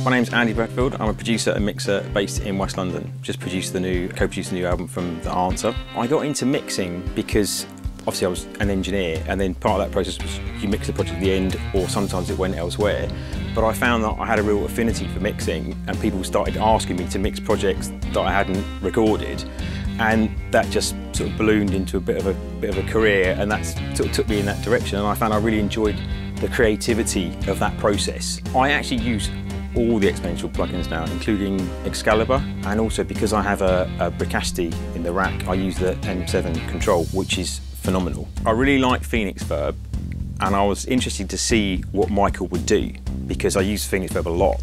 My name's Andy Bradfield. I'm a producer and mixer based in West London. Just co-produced the new album from The Answer. I got into mixing because obviously I was an engineer, and then part of that process was you mix the project at the end, or sometimes it went elsewhere. But I found that I had a real affinity for mixing, and people started asking me to mix projects that I hadn't recorded, and that just sort of ballooned into a bit of a career, and that sort of took me in that direction. And I found I really enjoyed the creativity of that process. I actually use all the Exponential plugins now, including Excalibur, and also because I have a Bricasti in the rack, I use the M7 control, which is phenomenal. I really like Phoenix Verb, and I was interested to see what Michael would do, because I use Phoenix Verb a lot.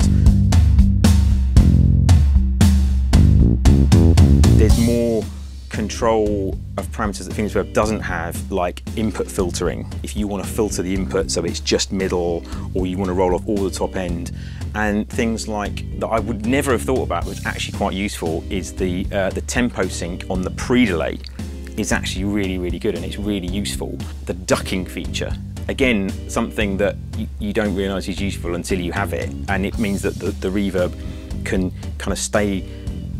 There's more control of parameters that Phoenix Verb doesn't have, like input filtering. If you want to filter the input so it's just middle, or you want to roll off all the top end, and things like that I would never have thought about, was actually quite useful, is the tempo sync on the pre-delay is actually really good, and it's really useful. The ducking feature, again, something that you don't realise is useful until you have it, and it means that the reverb can kind of stay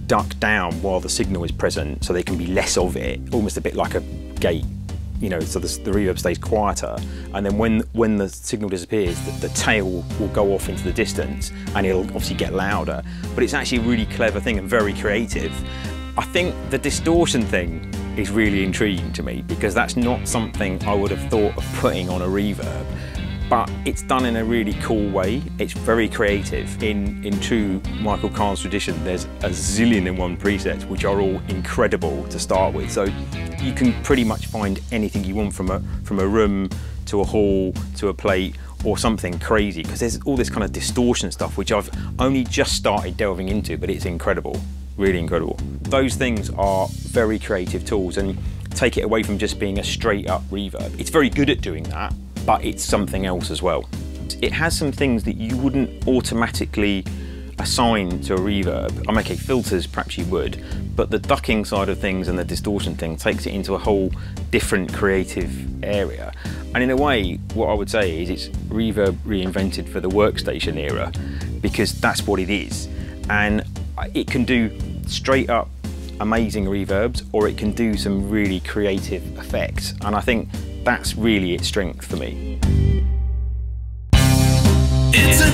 ducked down while the signal is present, so there can be less of it, almost a bit like a gate, you know, so the reverb stays quieter, and then when the signal disappears, the tail will go off into the distance, and it'll obviously get louder. But it's actually a really clever thing and very creative. I think the distortion thing is really intriguing to me, because that's not something I would have thought of putting on a reverb, but it's done in a really cool way. It's very creative. In true Michael Carn's tradition, there's a zillion and one presets, which are all incredible to start with. So you can pretty much find anything you want, from a room to a hall to a plate, or something crazy, because there's all this kind of distortion stuff, which I've only just started delving into, but it's incredible, really incredible. Those things are very creative tools, and take it away from just being a straight up reverb. It's very good at doing that, but it's something else as well. It has some things that you wouldn't automatically assign to a reverb. I'm okay, filters perhaps you would, but the ducking side of things and the distortion thing takes it into a whole different creative area. And in a way, what I would say is it's reverb reinvented for the workstation era, because that's what it is. And it can do straight up amazing reverbs, or it can do some really creative effects. And I think that's really its strength for me. It's a